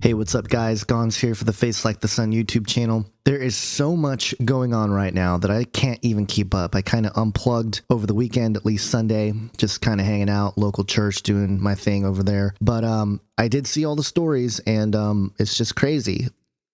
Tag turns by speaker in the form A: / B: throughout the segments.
A: Hey, what's up guys? Gons here for the Face Like the Sun YouTube channel. There is so much going on right now that I can't even keep up. I kind of unplugged over the weekend, at least Sunday, just kind of hanging out, local church, doing my thing over there. But I did see all the stories and it's just crazy.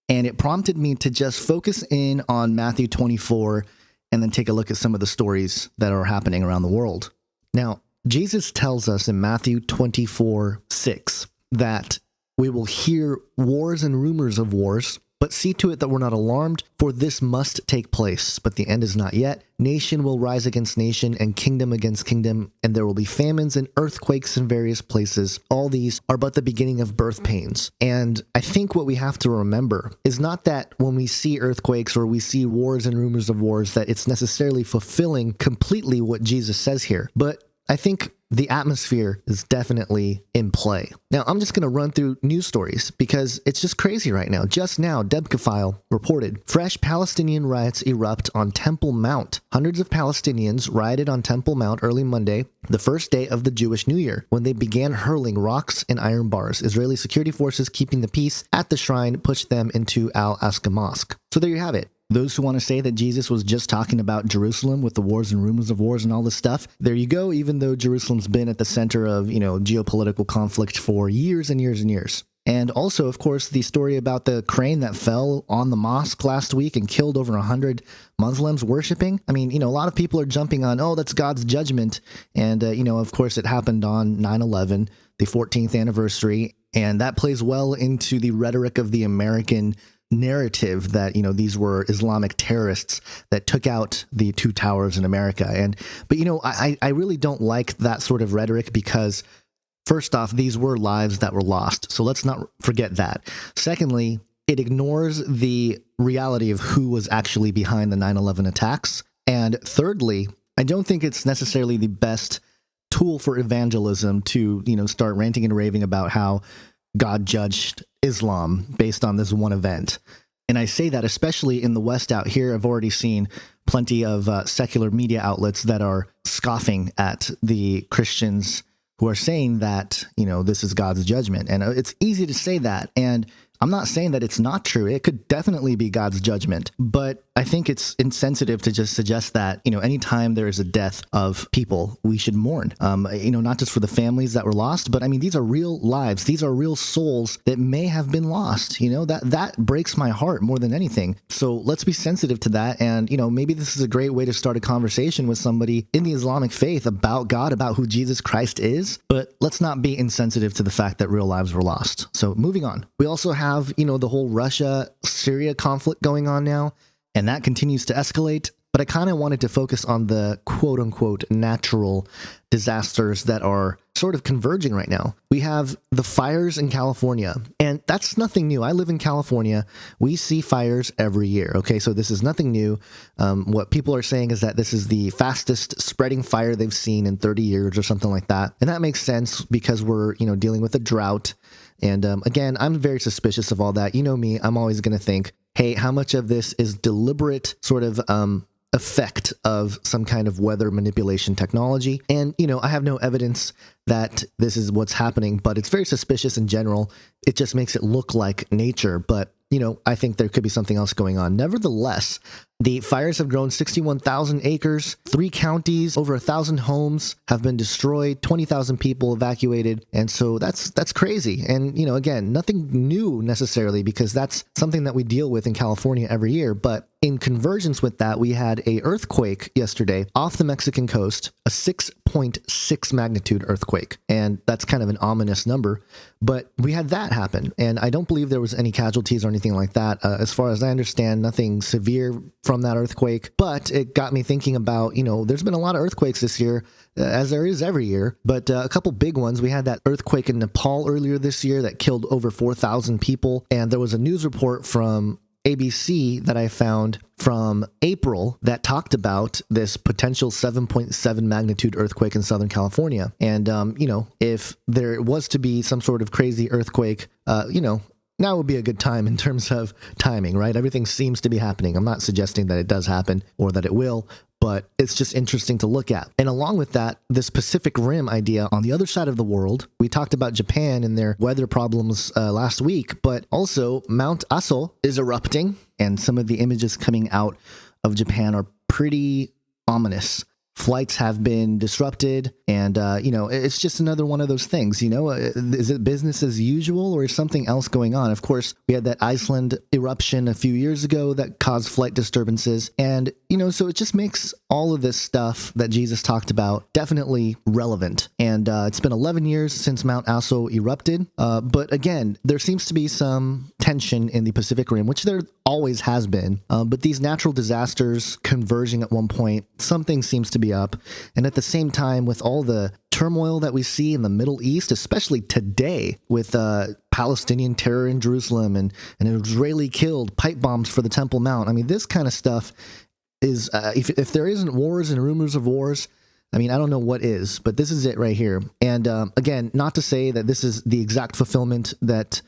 A: And it prompted me to just focus in on Matthew 24 and then take a look at some of the stories that are happening around the world. Now, Jesus tells us in Matthew 24:6 that we will hear wars and rumors of wars, but see to it that we're not alarmed, for this must take place. But the end is not yet. Nation will rise against nation and kingdom against kingdom, and there will be famines and earthquakes in various places. All these are but the beginning of birth pains. And I think what we have to remember is not that when we see earthquakes or we see wars and rumors of wars, that it's necessarily fulfilling completely what Jesus says here. But I think the atmosphere is definitely in play. Now, I'm just going to run through news stories because it's just crazy right now. Just now, Debka reported, fresh Palestinian riots erupt on Temple Mount. Hundreds of Palestinians rioted on Temple Mount early Monday, the first day of the Jewish New Year, when they began hurling rocks and iron bars. Israeli security forces keeping the peace at the shrine pushed them into Al-Aqsa Mosque. So there you have it. Those who want to say that Jesus was just talking about Jerusalem with the wars and rumors of wars and all this stuff, there you go, even though Jerusalem's been at the center of, geopolitical conflict for years and years and years. And also, of course, the story about the crane that fell on the mosque last week and killed over 100 Muslims worshiping. I mean, a lot of people are jumping on, oh, that's God's judgment. And, of course, it happened on 9/11, the 14th anniversary. And that plays well into the rhetoric of the American narrative that these were Islamic terrorists that took out the two towers in America. But I really don't like that sort of rhetoric because first off, these were lives that were lost, so let's not forget that. Secondly, it ignores the reality of who was actually behind the 9/11 attacks. And thirdly, I don't think it's necessarily the best tool for evangelism to start ranting and raving about how God judged Islam based on this one event. And I say that especially in the West out here. I've already seen plenty of secular media outlets that are scoffing at the Christians who are saying that, this is God's judgment. And it's easy to say that. And I'm not saying that it's not true. It could definitely be God's judgment. But I think it's insensitive to just suggest that, anytime there is a death of people, we should mourn, not just for the families that were lost, but I mean, these are real lives. These are real souls that may have been lost, that breaks my heart more than anything. So let's be sensitive to that. And, maybe this is a great way to start a conversation with somebody in the Islamic faith about God, about who Jesus Christ is. But let's not be insensitive to the fact that real lives were lost. So moving on, we also have, the whole Russia-Syria conflict going on now. And that continues to escalate, but I kind of wanted to focus on the quote-unquote natural disasters that are sort of converging right now. We have the fires in California, and that's nothing new. I live in California. We see fires every year, okay? So this is nothing new. What people are saying is that this is the fastest spreading fire they've seen in 30 years or something like that. And that makes sense because we're, dealing with a drought. And again, I'm very suspicious of all that. You know me, I'm always going to think, hey, how much of this is deliberate sort of effect of some kind of weather manipulation technology? And, I have no evidence that this is what's happening, but it's very suspicious in general. It just makes it look like nature. But, I think there could be something else going on. Nevertheless, the fires have grown 61,000 acres, 3 counties, over 1,000 homes have been destroyed, 20,000 people evacuated. And so that's crazy. And, again, nothing new necessarily because that's something that we deal with in California every year. But in convergence with that, we had a earthquake yesterday off the Mexican coast, a 6.6 magnitude earthquake. And that's kind of an ominous number. But we had that happen. And I don't believe there was any casualties or anything like that. As far as I understand, nothing severe from that earthquake. But it got me thinking about, there's been a lot of earthquakes this year, as there is every year. But a couple big ones. We had that earthquake in Nepal earlier this year that killed over 4,000 people. And there was a news report from ABC that I found from April that talked about this potential 7.7 magnitude earthquake in Southern California. And, if there was to be some sort of crazy earthquake, now would be a good time in terms of timing, right? Everything seems to be happening. I'm not suggesting that it does happen or that it will, but it's just interesting to look at. And along with that, this Pacific Rim idea on the other side of the world, we talked about Japan and their weather problems last week, but also Mount Aso is erupting, and some of the images coming out of Japan are pretty ominous. Flights have been disrupted, and, it's just another one of those things, is it business as usual or is something else going on? Of course, we had that Iceland eruption a few years ago that caused flight disturbances, and, so it just makes all of this stuff that Jesus talked about definitely relevant. And it's been 11 years since Mount Aso erupted, but again, there seems to be some tension in the Pacific Rim, which there always has been, but these natural disasters converging at one point, something seems to be up. And at the same time, with all the turmoil that we see in the Middle East, especially today with Palestinian terror in Jerusalem and an Israeli killed, pipe bombs for the Temple Mount. I mean, this kind of stuff is, if there isn't wars and rumors of wars, I mean, I don't know what is, but this is it right here. And again, not to say that this is the exact fulfillment that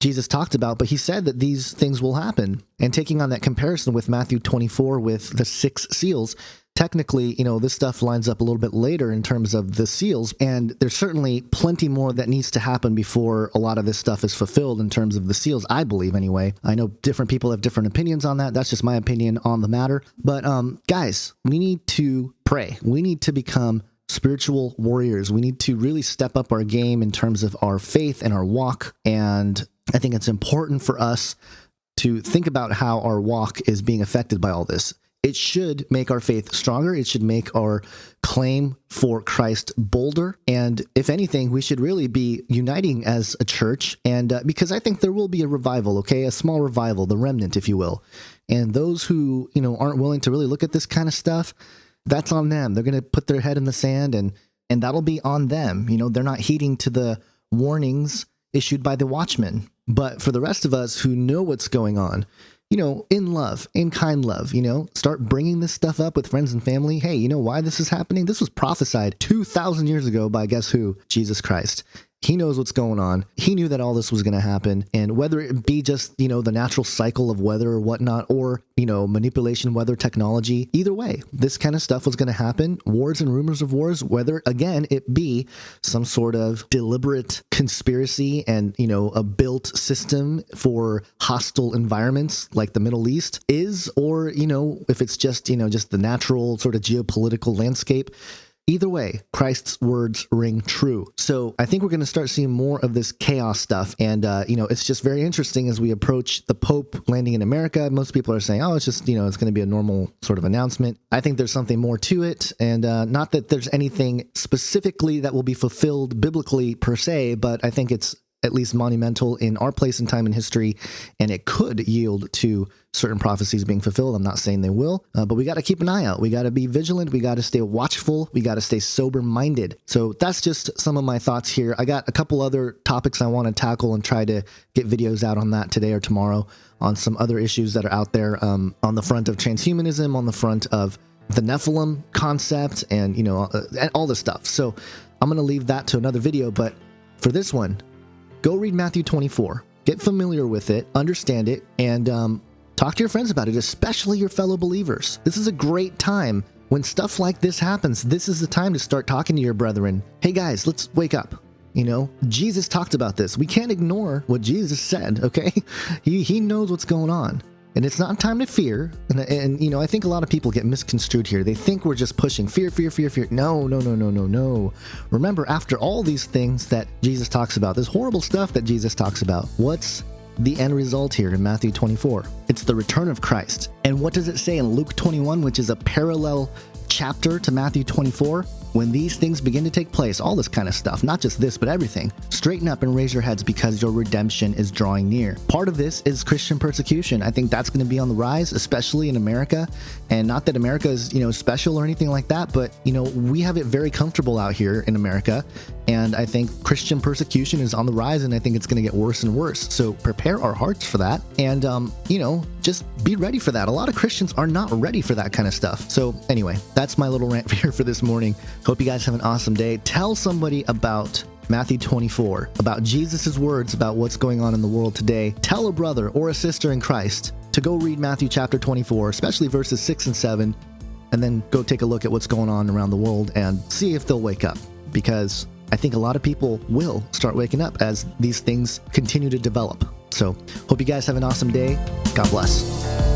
A: Jesus talked about, but he said that these things will happen. And taking on that comparison with Matthew 24 with the 6 seals, technically, this stuff lines up a little bit later in terms of the seals, and there's certainly plenty more that needs to happen before a lot of this stuff is fulfilled in terms of the seals, I believe anyway. I know different people have different opinions on that. That's just my opinion on the matter. But guys, we need to pray. We need to become spiritual warriors. We need to really step up our game in terms of our faith and our walk, and I think it's important for us to think about how our walk is being affected by all this. It should make our faith stronger. It should make our claim for Christ bolder. And if anything, we should really be uniting as a church. And because I think there will be a revival, okay? A small revival, the remnant, if you will. And those who, aren't willing to really look at this kind of stuff, that's on them. They're going to put their head in the sand, and that'll be on them. They're not heeding to the warnings issued by the watchmen. But for the rest of us who know what's going on, in love, in kind love, start bringing this stuff up with friends and family. Hey, why this is happening? This was prophesied 2,000 years ago by guess who? Jesus Christ. He knows what's going on. He knew that all this was going to happen. And whether it be just, the natural cycle of weather or whatnot, or, manipulation, weather technology, either way, this kind of stuff was going to happen. Wars and rumors of wars, whether, again, it be some sort of deliberate conspiracy and, a built system for hostile environments like the Middle East is, or, if it's just, just the natural sort of geopolitical landscape. Either way, Christ's words ring true. So I think we're going to start seeing more of this chaos stuff. And, it's just very interesting as we approach the Pope landing in America. Most people are saying, oh, it's just, it's going to be a normal sort of announcement. I think there's something more to it. And not that there's anything specifically that will be fulfilled biblically per se, but I think it's at least monumental in our place and time in history, and it could yield to certain prophecies being fulfilled. I'm not saying they will, but we got to keep an eye out. We got to be vigilant. We got to stay watchful. We got to stay sober-minded. So that's just some of my thoughts here. I got a couple other topics I want to tackle and try to get videos out on that today or tomorrow on some other issues that are out there on the front of transhumanism, on the front of the Nephilim concept, and, and all this stuff. So I'm going to leave that to another video, but for this one, go read Matthew 24, get familiar with it, understand it, and talk to your friends about it, especially your fellow believers. This is a great time. When stuff like this happens, this is the time to start talking to your brethren. Hey guys, let's wake up. Jesus talked about this. We can't ignore what Jesus said, okay? He knows what's going on. And it's not time to fear. And I think a lot of people get misconstrued here. They think we're just pushing fear. No. Remember, after all these things that Jesus talks about, this horrible stuff that Jesus talks about, what's the end result here in Matthew 24? It's the return of Christ. And what does it say in Luke 21, which is a parallel chapter to Matthew 24? When these things begin to take place, all this kind of stuff, not just this, but everything, straighten up and raise your heads because your redemption is drawing near. Part of this is Christian persecution. I think that's going to be on the rise, especially in America. And not that America is, special or anything like that, but, we have it very comfortable out here in America. And I think Christian persecution is on the rise, and I think it's going to get worse and worse. So prepare our hearts for that. And, just be ready for that. A lot of Christians are not ready for that kind of stuff. So anyway, that's my little rant here for this morning. Hope you guys have an awesome day. Tell somebody about Matthew 24, about Jesus' words about what's going on in the world today. Tell a brother or a sister in Christ to go read Matthew chapter 24, especially verses 6 and 7. and then go take a look at what's going on around the world and see if they'll wake up. Because I think a lot of people will start waking up as these things continue to develop. So hope you guys have an awesome day. God bless.